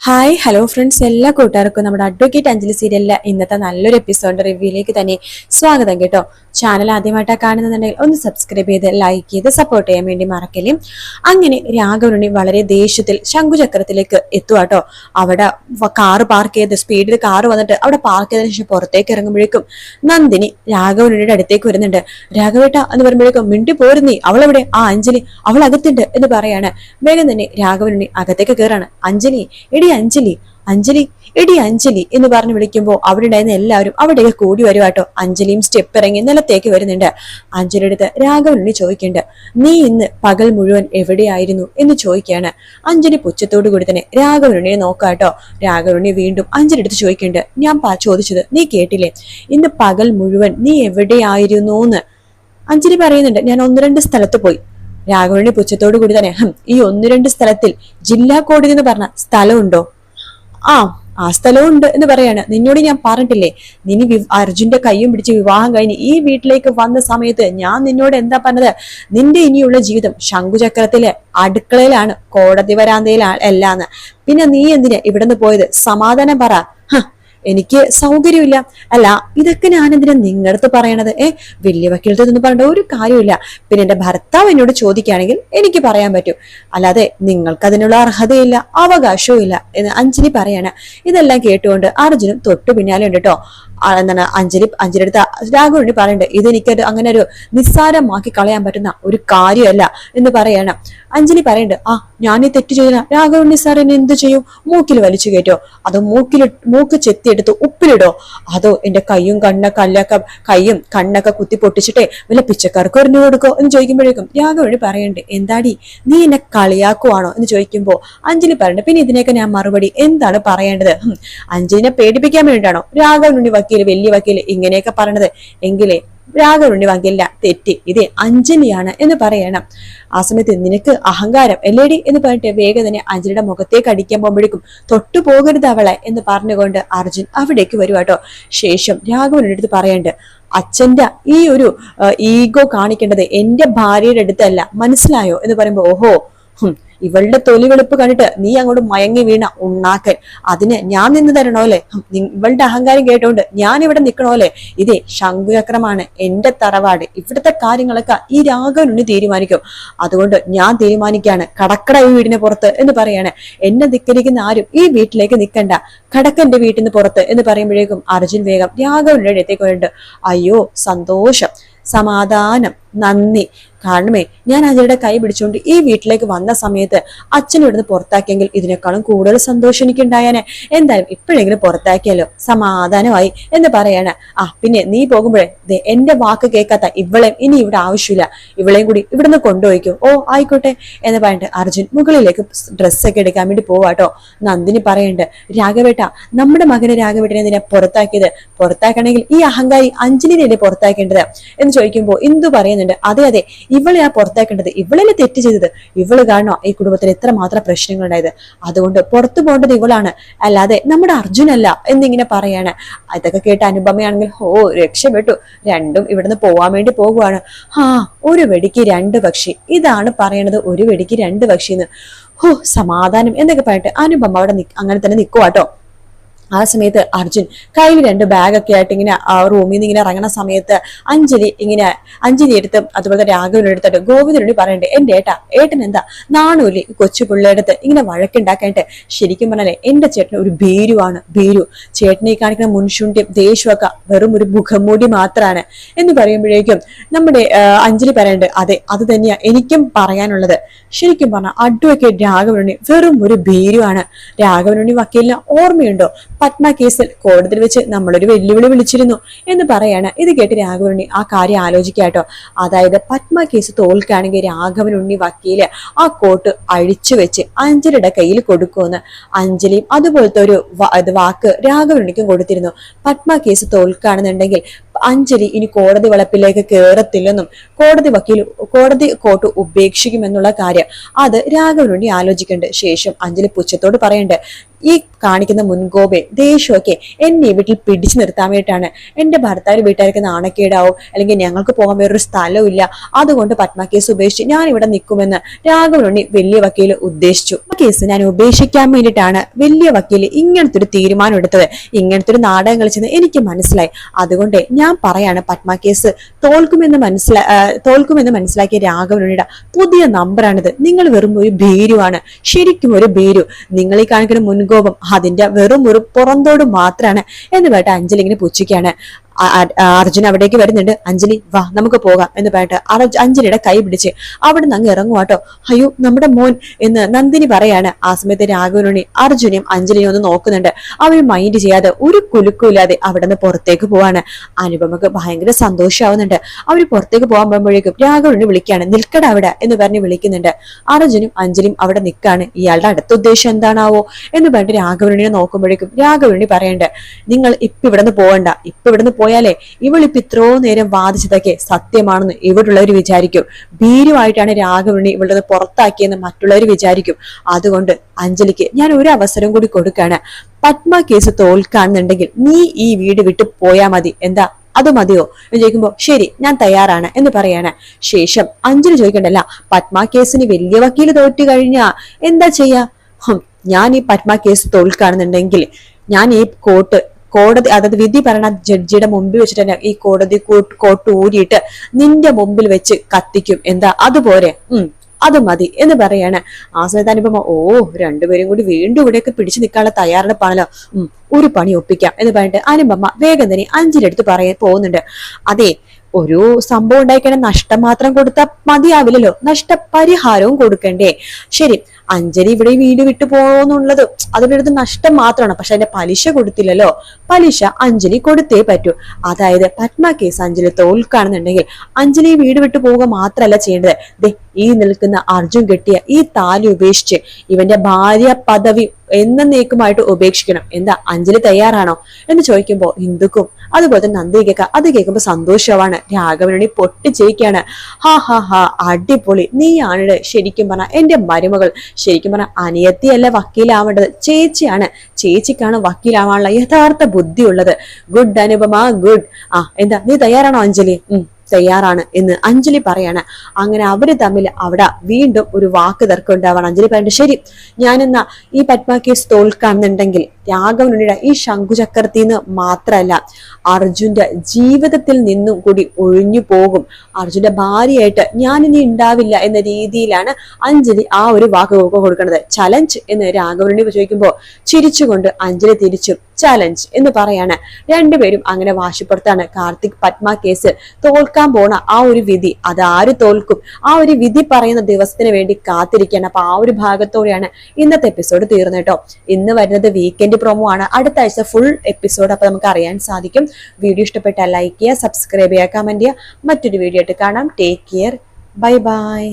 Hi hello friends, എല്ലാ കൂട്ടുകാർക്കും നമ്മുടെ അഡ്വക്കേറ്റ് അഞ്ജലി സീരിയലിലെ ഇന്നത്തെ നല്ലൊരു എപ്പിസോഡ് റിവ്യൂയിലേക്ക് തന്നെ സ്വാഗതം കേട്ടോ. ചാനൽ ആദ്യമായിട്ടാണ് കാണുന്നുണ്ടെങ്കിൽ ഒന്ന് സബ്സ്ക്രൈബ് ചെയ്ത് ലൈക്ക് ചെയ്ത് സപ്പോർട്ട് ചെയ്യാൻ വേണ്ടി മറക്കല്ലേ. അങ്ങനെ രാഘവനുണ്ണി വളരെ ദേഷ്യത്തിൽ ശംഖുചക്രത്തിലേക്ക് എത്തുവാട്ടോ. അവിടെ കാറ് പാർക്ക് ചെയ്ത് സ്പീഡിൽ കാറ് വന്നിട്ട് അവിടെ പാർക്ക് ചെയ്തതിനു ശേഷം പുറത്തേക്ക് ഇറങ്ങുമ്പോഴേക്കും നന്ദിനി രാഘവനുണ്ണിയുടെ അടുത്തേക്ക് വരുന്നുണ്ട്. രാഘവേട്ട എന്ന് പറയുമ്പോഴേക്കും മിണ്ടി പോരുന്നീ, അവളെവിടെ? ആ അഞ്ജലി, അവൾ അകത്തുണ്ട് എന്ന് പറയാണ്. വേഗം തന്നെ രാഘവനുണ്ണി അകത്തേക്ക് കയറാണ്. അഞ്ജലി, എടി അഞ്ജലി, അഞ്ജലി, എടി അഞ്ജലി എന്ന് പറഞ്ഞു വിളിക്കുമ്പോൾ അവിടെ ഉണ്ടായിരുന്ന എല്ലാവരും അവിടേക്ക് കൂടി വരുവാട്ടോ. അഞ്ജലിയും സ്റ്റെപ്പ് ഇറങ്ങി നിലത്തേക്ക് വരുന്നുണ്ട്. അഞ്ജലിയുടെ അടുത്ത് രാഘവനുണ്ണി ചോദിക്കുന്നുണ്ട്, നീ ഇന്ന് പകൽ മുഴുവൻ എവിടെയായിരുന്നു എന്ന് ചോദിക്കുകയാണ്. അഞ്ജലി പുച്ഛത്തോടു കൂടി തന്നെ രാഘവനുണ്ണിയെ നോക്കാട്ടോ. രാഘവനുണ്ണി വീണ്ടും അഞ്ജലി അടുത്ത് ചോദിക്കുന്നുണ്ട്, ഞാൻ ചോദിച്ചത് നീ കേട്ടില്ലേ? ഇന്ന് പകൽ മുഴുവൻ നീ എവിടെയായിരുന്നു എന്ന്. അഞ്ജലി പറയുന്നുണ്ട്, ഞാൻ 1-2 സ്ഥലത്ത് പോയി. രാഘവനുണ്ണി പുച്ഛത്തോടു കൂടി തന്നെ, ഈ 1-2 സ്ഥലത്തിൽ ജില്ലാ കോടതി എന്ന് പറഞ്ഞ സ്ഥലമുണ്ടോ? ആ സ്ഥലവും ഉണ്ട് എന്ന് പറയാണ്. നിന്നോട് ഞാൻ പറഞ്ഞിട്ടില്ലേ, നിനി അർജുന്റെ കയ്യും പിടിച്ച് വിവാഹം കഴിഞ്ഞ് ഈ വീട്ടിലേക്ക് വന്ന സമയത്ത് ഞാൻ നിന്നോട് എന്താ പറഞ്ഞത്? നിന്റെ ഇനിയുള്ള ജീവിതം ശംഖുചക്രത്തിലെ അടുക്കളയിലാണ്, കോടതി വരാന്തയിലാണ് അല്ലാന്ന്. പിന്നെ നീ എന്തിനാ ഇവിടുന്ന് പോയത്? സമാധാനം പറ. എനിക്ക് സൗകര്യമില്ല. അല്ല, ഇതൊക്കെ ഞാനെന്തിനാ നിങ്ങളടുത്ത് പറയണത്? വലിയ വക്കീലത്ത് നിന്ന് പറഞ്ഞ ഒരു കാര്യമില്ല. പിന്നെ എന്റെ ഭർത്താവ് എന്നോട് ചോദിക്കുകയാണെങ്കിൽ എനിക്ക് പറയാൻ പറ്റും, അല്ലാതെ നിങ്ങൾക്ക് അതിനുള്ള അർഹതയില്ല, അവകാശവും ഇല്ല എന്ന് അഞ്ജലി പറയാണ്. ഇതെല്ലാം കേട്ടുകൊണ്ട് അർജുനും തൊട്ടു പിന്നാലെ ഉണ്ട് കേട്ടോ. എന്താണ് അഞ്ജലി അടുത്ത രാഘവനുണ്ണി പറയുന്നുണ്ട്, ഇതെനിക്കത് അങ്ങനെ ഒരു നിസ്സാരമാക്കി കളയാൻ പറ്റുന്ന ഒരു കാര്യമല്ല എന്ന് പറയണം. അഞ്ജലി പറയുന്നുണ്ട്, ഞാൻ ഈ തെറ്റ് ചെയ്ത രാഘവനുണ്ണി സാർ എന്നെ എന്ത് ചെയ്യും? മൂക്കിൽ വലിച്ചു കയറ്റോ? അതോ മൂക്ക് ചെത്തിയെടുത്ത് ഉപ്പിലിടോ? അതോ എന്റെ കയ്യും കണ്ണൊക്കെ കുത്തി പൊട്ടിച്ചിട്ടേ വല്ല പിച്ചക്കാർക്ക് എറിഞ്ഞു കൊടുക്കോ എന്ന് ചോദിക്കുമ്പോഴേക്കും രാഘവനുണ്ണി പറയുന്നുണ്ട്, എന്താടി നീ എന്നെ കളിയാക്കുവാണോ എന്ന് ചോദിക്കുമ്പോ അഞ്ജലി പറയുന്നുണ്ട്, പിന്നെ ഇതിനൊക്കെ ഞാൻ മറുപടി എന്താണ് പറയേണ്ടത്? അഞ്ജലിനെ പേടിപ്പിക്കാൻ വേണ്ടിയിട്ടാണോ രാഘവനുണ്ണി വലിയ വക്കീല് ഇങ്ങനെയൊക്കെ പറയണത്? എങ്കിലേ രാഘവനുണ്ണി വകയില്ല, തെറ്റി ഇത് അഞ്ജലിയാണ് എന്ന് പറയണം. ആ സമയത്ത് നിനക്ക് അഹങ്കാരം എല്ലേടി എന്ന് പറഞ്ഞിട്ട് വേഗം തന്നെ അഞ്ജലിയുടെ മുഖത്തേക്ക് അടിക്കാൻ പോകുമ്പോഴേക്കും തൊട്ടു പോകരുത് അവളെ എന്ന് പറഞ്ഞുകൊണ്ട് അർജുൻ അവിടേക്ക് വരുവാട്ടോ. ശേഷം രാഘവനുടെ അടുത്ത് പറയണ്ട്, അച്ഛന്റെ ഈ ഒരു ഈഗോ കാണിക്കേണ്ടത് എന്റെ ഭാര്യയുടെ അടുത്തല്ല, മനസ്സിലായോ എന്ന് പറയുമ്പോ, ഓഹോ, ഇവളുടെ തൊലി വെളുപ്പ് കണ്ടിട്ട് നീ അങ്ങോട്ട് മയങ്ങി വീണ ഉണ്ണാക്കൻ, അതിന് ഞാൻ നിന്ന് തരണോ അല്ലേ? ഇവളുടെ അഹങ്കാരം കേട്ടോണ്ട് ഞാൻ ഇവിടെ നിൽക്കണോ അല്ലേ? ഇതേ ശംഖുചക്രമാണ് എന്റെ തറവാട്, ഇവിടുത്തെ കാര്യങ്ങളൊക്കെ ഈ രാഘവനുണ്ണി തീരുമാനിക്കും. അതുകൊണ്ട് ഞാൻ തീരുമാനിക്കാണ്, കടക്കട ഈ വീടിന് പുറത്ത് എന്ന് പറയാണ്. എന്നെ ധിക്കരിക്കുന്ന ആരും ഈ വീട്ടിലേക്ക് നിൽക്കണ്ട, കടക്കന്റെ വീട്ടിൽ നിന്ന് പുറത്ത് എന്ന് പറയുമ്പോഴേക്കും അർജുൻ വേഗം രാഘവനുണ്ണിയുടെ അടുത്തേക്ക് വരുന്നുണ്ട്. അയ്യോ സന്തോഷം, സമാധാനം, നന്ദി. കാരണമേ ഞാൻ അജയുടെ കൈ പിടിച്ചുകൊണ്ട് ഈ വീട്ടിലേക്ക് വന്ന സമയത്ത് അച്ഛൻ ഇവിടുന്ന് പുറത്താക്കിയെങ്കിൽ ഇതിനേക്കാളും കൂടുതൽ സന്തോഷം എനിക്ക് ഉണ്ടായാനെ. എന്തായാലും ഇപ്പോഴെങ്കിലും പുറത്താക്കിയല്ലോ, സമാധാനമായി എന്ന് പറയാണ്. പിന്നെ നീ പോകുമ്പോഴേ എന്റെ വാക്ക് കേൾക്കാത്ത ഇവളെയും ഇനി ഇവിടെ ആവശ്യമില്ല, ഇവളെയും കൂടി ഇവിടുന്ന് കൊണ്ടുപോയിക്കോ. ഓ ആയിക്കോട്ടെ എന്ന് പറഞ്ഞിട്ട് അർജുൻ മുകളിലേക്ക് ഡ്രസ്സൊക്കെ എടുക്കാൻ വേണ്ടി പോവാട്ടോ. നന്ദിനി പറയുന്നുണ്ട്, രാഘവേട്ട, നമ്മുടെ മകനെ രാഘവേട്ടനെ എന്തിനാ പുറത്താക്കിയത്? പുറത്താക്കണമെങ്കിൽ ഈ അഹങ്കാരി അഞ്ജലിനെ പുറത്താക്കേണ്ടത് എന്ന് ചോദിക്കുമ്പോ ഇന്ദു പറയുന്നുണ്ട്, അതെ അതെ, ഇവളെയാ പുറത്താക്കേണ്ടത്, ഇവളല്ലേ തെറ്റ് ചെയ്തത്, ഇവള് കാരണം ഈ കുടുംബത്തിൽ എത്രമാത്രം പ്രശ്നങ്ങൾ ഉണ്ടായത്, അതുകൊണ്ട് പുറത്തു പോകേണ്ടത് ഇവളാണ്, അല്ലാതെ നമ്മുടെ അർജുനല്ല എന്നിങ്ങനെ പറയാണ്. അതൊക്കെ കേട്ട അനുപമയാണെങ്കിൽ, രക്ഷപ്പെട്ടു, രണ്ടും ഇവിടുന്ന് പോവാൻ വേണ്ടി പോകുവാണ്. ഒരു വെടിക്ക് 2 പക്ഷി, ഇതാണ് പറയണത്, ഒരു വെടിക്ക് 2 പക്ഷി എന്ന്. സമാധാനം എന്നൊക്കെ പറഞ്ഞിട്ട് അനുപമ അവിടെ അങ്ങനെ തന്നെ നിൽക്കുവാട്ടോ. ആ സമയത്ത് അർജുൻ കയ്യിൽ 2 ബാഗൊക്കെ ആയിട്ട് ഇങ്ങനെ റൂമിൽ നിന്ന് ഇങ്ങനെ ഇറങ്ങുന്ന സമയത്ത് അഞ്ജലി എടുത്ത് അതുപോലെ രാഘവനെ എടുത്തിട്ട് ഗോവിന്ദനോട് പറയണ്ടേ, എന്റെ ഏട്ടൻ എന്താ നാണൂല്ലേ കൊച്ചു പിള്ളേടത്ത് ഇങ്ങനെ വഴക്കുണ്ടാക്കാനായിട്ട്? ശരിക്കും പറഞ്ഞാലേ എന്റെ ചേട്ടൻ ഒരു ഭീരുവാണ്, ഭീരു. ചേട്ടനെ കാണിക്കുന്ന മുൻശുണ്ടിയും ദേഷ്യമൊക്കെ വെറും ഒരു മുഖംമൂടി മാത്രമാണ് എന്ന് പറയുമ്പോഴേക്കും നമ്മുടെ അഞ്ജലി പറയണ്ട്, അതെ അത് തന്നെയാ എനിക്കും പറയാനുള്ളത്. ശരിക്കും പറഞ്ഞാൽ അഡ്വക്കേറ്റ് രാഘവനുണ്ണി വെറും ഒരു ഭീരുവാണ്. രാഘവനുണ്ണി വക്കീലിന് ഓർമ്മയുണ്ടോ? പത്മ കേസിൽ കോടതിയിൽ വെച്ച് നമ്മളൊരു വെല്ലുവിളി വിളിച്ചിരുന്നു എന്ന് പറയാണ്. ഇത് കേട്ട് രാഘവനുണ്ണി ആ കാര്യം ആലോചിക്കാട്ടോ. അതായത് പത്മ കേസ് തോൽക്കുകയാണെങ്കിൽ രാഘവനുണ്ണി വക്കീല് ആ കോട്ട് അഴിച്ചു വെച്ച് അഞ്ജലിയുടെ കയ്യിൽ കൊടുക്കുമെന്ന് അഞ്ജലിയും അതുപോലത്തെ ഒരു വാക്ക് രാഘവനുണ്ണിക്കും കൊടുത്തിരുന്നു. പത്മ കേസ് തോൽക്കുകയാണെന്നുണ്ടെങ്കിൽ അഞ്ജലി ഇനി കോടതി വളപ്പിലേക്ക് കയറത്തില്ലെന്നും കോടതി കോർട്ട് ഉപേക്ഷിക്കുമെന്നുള്ള കാര്യം അത് രാഘവന് വേണ്ടി ആലോചിക്കുന്നുണ്ട്. ശേഷം അഞ്ജലി പുച്ഛത്തോട് പറയുന്നുണ്ട്, ഈ കാണിക്കുന്ന മുൻകോപെ ദേഷ്യമൊക്കെ എന്നെ വീട്ടിൽ പിടിച്ചു നിർത്താൻ വേണ്ടിയിട്ടാണ്. എന്റെ ഭർത്താവിന്റെ വീട്ടുകാർക്ക് നാണക്കേടാവും, അല്ലെങ്കിൽ ഞങ്ങൾക്ക് പോകാൻ വേറൊരു സ്ഥലവും ഇല്ല, അതുകൊണ്ട് പത്മ കേസ് ഉപേക്ഷിച്ച് ഞാൻ ഇവിടെ നിൽക്കുമെന്ന് രാഘവനുണ്ണി വലിയ വക്കീൽ ഉദ്ദേശിച്ചു. കേസ് ഞാൻ ഉപേക്ഷിക്കാൻ വേണ്ടിയിട്ടാണ് വലിയ വക്കീൽ ഇങ്ങനത്തെ ഒരു തീരുമാനം എടുത്തത്. ഇങ്ങനത്തെ ഒരു നാടകം കളിച്ചെന്ന് എനിക്ക് മനസ്സിലായി. അതുകൊണ്ട് ഞാൻ പറയാണ്, പത്മ കേസ് തോൽക്കുമെന്ന് മനസ്സിലാക്കിയ രാഘവനുണ്ണിയുടെ പുതിയ നമ്പറാണിത്. നിങ്ങൾ വെറും ഒരു ഭീരുവാണ്, ശരിക്കും ഒരു ഭീരു. നിങ്ങൾ ഈ കാണിക്കുന്ന മുൻകോപം അതിന്റെ വെറും ഒരു പുറന്തോട് മാത്രമാണ് എന്ന് പറഞ്ഞിട്ട് അഞ്ജലി ഇങ്ങനെ പുച്ഛിക്കാണ്. അർജുൻ അവിടേക്ക് വരുന്നുണ്ട്. അഞ്ജലി വാ നമുക്ക് പോകാം എന്ന് പറഞ്ഞിട്ട് അഞ്ജലിയുടെ കൈ പിടിച്ച് അവിടെ നിന്ന് അങ്ങ് ഇറങ്ങുവാട്ടോ. അയ്യോ നമ്മുടെ മോൻ എന്ന് നന്ദിനി പറയാണ്. ആ സമയത്ത് രാഘവനുണ്ണി അർജുനെയും അഞ്ജലിയും ഒന്ന് നോക്കുന്നുണ്ട്. അവര് മൈൻഡ് ചെയ്യാതെ ഒരു കുലുക്കുമില്ലാതെ അവിടെ നിന്ന് പുറത്തേക്ക് പോവാണ്. അനുപമക്ക് ഭയങ്കര സന്തോഷമാവുന്നുണ്ട്. അവര് പുറത്തേക്ക് പോകാൻ പോകുമ്പോഴേക്കും രാഘവനുണ്ണി വിളിക്കാണ്, നിൽക്കട അവിടെ എന്ന് പറഞ്ഞ് വിളിക്കുന്നുണ്ട്. അർജുനും അഞ്ജലിയും അവിടെ നിൽക്കാണ്. ഇയാളുടെ അടുത്ത ഉദ്ദേശം എന്താണാവോ എന്ന് പറഞ്ഞിട്ട് രാഘവനുണ്ണിനെ നോക്കുമ്പോഴേക്കും രാഘവനുണ്ണി പറയണ്ട്, നിങ്ങൾ ഇപ്പൊ ഇവിടുന്ന് പോകണ്ട, ഇപ്പൊ ഇവിടുന്ന് പോയാലേ ഇവളിപ്പോ ഇത്രോ നേരം വാദിച്ചതൊക്കെ സത്യമാണെന്ന് ഇവിടുള്ളവർ വിചാരിക്കും. ഭീരുവായിട്ടാണ് രാഘവനുണ്ണി ഇവളുടെ പുറത്താക്കിയെന്ന് മറ്റുള്ളവർ വിചാരിക്കും. അതുകൊണ്ട് അഞ്ജലിക്ക് ഞാൻ ഒരു അവസരം കൂടി കൊടുക്കാണ്. പത്മ കേസ് തോൽക്കാന്നുണ്ടെങ്കിൽ നീ ഈ വീട് വിട്ടു പോയാ മതി, എന്താ അത് മതിയോ എന്ന് ചോദിക്കുമ്പോ ശരി ഞാൻ തയ്യാറാണ് എന്ന് പറയാണ്. ശേഷം അഞ്ജലി ചോദിക്കണ്ടല്ല, പത്മ കേസിന് വലിയ വക്കീല് തോറ്റു കഴിഞ്ഞാ എന്താ ചെയ്യാ? ഞാൻ ഈ പത്മ കേസ് തോൽക്കാണെന്നുണ്ടെങ്കിൽ ഞാൻ ഈ കോടതി അതായത് വിധി പറയണ ജഡ്ജിയുടെ മുമ്പിൽ വെച്ചിട്ട് തന്നെ ഈ കോട്ട് ഊരിയിട്ട് നിന്റെ മുമ്പിൽ വെച്ച് കത്തിക്കും, എന്താ അതുപോലെ? അത് മതി എന്ന് പറയാണ്. ആ സമയത്ത് അനുപമ രണ്ടുപേരും കൂടി വീണ്ടും ഇവിടെയൊക്കെ പിടിച്ചു നിൽക്കാനുള്ള തയ്യാറെടുപ്പാണല്ലോ, ഒരു പണി ഒപ്പിക്കാം എന്ന് പറഞ്ഞിട്ട് അനുപമ വേഗം തന്നെ അഞ്ജലി അടുത്ത് പോകുന്നുണ്ട്. അതെ, ഒരു സംഭവം ഉണ്ടായിക്കഴിഞ്ഞാൽ നഷ്ടം മാത്രം കൊടുത്താൽ മതിയാവില്ലല്ലോ, നഷ്ടപരിഹാരവും കൊടുക്കണ്ടേ? ശരി, അഞ്ജലി ഇവിടെ വീട് വിട്ടു പോന്നുള്ളത് അതിനടുത്ത് നഷ്ടം മാത്രമാണ്, പക്ഷെ അതിന്റെ പലിശ കൊടുത്തില്ലല്ലോ. പലിശ അഞ്ജലി കൊടുത്തേ പറ്റൂ. അതായത് പത്മ കേസ് അഞ്ജലി തോൽക്കാണെന്നുണ്ടെങ്കിൽ അഞ്ജലി വീട് വിട്ടു പോവുക മാത്രമല്ല ചെയ്യേണ്ടത്, ഈ നിൽക്കുന്ന അർജുൻ കെട്ടിയ ഈ താലി ഉപേക്ഷിച്ച് ഇവന്റെ ഭാര്യ പദവി എന്നേക്കുമായിട്ട് ഉപേക്ഷിക്കണം. എന്താ അഞ്ജലി തയ്യാറാണോ എന്ന് ചോദിക്കുമ്പോ ഹിന്ദുക്കും അതുപോലെ തന്നെ നന്ദി അത് കേൾക്കുമ്പോ സന്തോഷമാണ്. രാഘവനുണ്ണി പൊട്ടിച്ചിരിക്കാണ്. ഹാ അടിപൊളി, നീയാണ് ശരിക്കും പറഞ്ഞ എന്റെ മരുമകൾ. ശരിക്കും പറഞ്ഞ അനിയത്തിയല്ല വക്കീലാവേണ്ടത്, ചേച്ചിയാണ്. ചേച്ചിക്കാണ് വക്കീലാവാനുള്ള യഥാർത്ഥ ബുദ്ധിയുള്ളത്. Good Anupama, good. എന്താ നീ തയ്യാറാണോ അഞ്ജലി? തയ്യാറാണ് എന്ന് അഞ്ജലി പറയാണ്. അങ്ങനെ അവര് തമ്മിൽ അവിടെ വീണ്ടും ഒരു വാക്ക് തർക്കം ഉണ്ടാവാണ്. അഞ്ജലി പറയുന്നത്, ശരി ഞാനെന്നാ ഈ പത്മ കേസ് തോൽക്കാണെന്നുണ്ടെങ്കിൽ രാഘവനുണ്ണിയുടെ ഈ ശംഖുചക്രത്തിന്ന് മാത്രമല്ല അർജുന്റെ ജീവിതത്തിൽ നിന്നും കൂടി ഒഴിഞ്ഞു പോകും. അർജുന്റെ ഭാര്യയായിട്ട് ഞാനിനി ഉണ്ടാവില്ല എന്ന രീതിയിലാണ് അഞ്ജലി ആ ഒരു വാക്ക് കൊടുക്കുന്നത്. ചലഞ്ച് എന്ന് രാഘവനുണ്ണി ചോദിക്കുമ്പോ ചിരിച്ചുകൊണ്ട് അഞ്ജലി തിരിച്ചും ചലഞ്ച് എന്ന് പറയാണ്. രണ്ടുപേരും അങ്ങനെ വാശിപ്പുറത്താണ്. കാർത്തിക് പത്മ കേസ് തോൽക്കാൻ പോണ ആ ഒരു വിധി, അത് ആര് തോൽക്കും ആ ഒരു വിധി പറയുന്ന ദിവസത്തിന് വേണ്ടി കാത്തിരിക്കുകയാണ്. അപ്പൊ ആ ഒരു ഭാഗത്തോടെയാണ് ഇന്നത്തെ എപ്പിസോഡ് തീർന്നു കേട്ടോ. ഇന്ന് വരുന്നത് വീക്കെൻഡ് പ്രൊമോ ആണ്. അടുത്ത ആഴ്ച ഫുൾ എപ്പിസോഡ് അപ്പൊ നമുക്ക് അറിയാൻ സാധിക്കും. വീഡിയോ ഇഷ്ടപ്പെട്ടാൽ ലൈക്ക് ചെയ്യുക, സബ്സ്ക്രൈബ് ചെയ്യുക, കമന്റ് ചെയ്യുക. മറ്റൊരു വീഡിയോ ആയിട്ട് കാണാം. Take care, bye bye.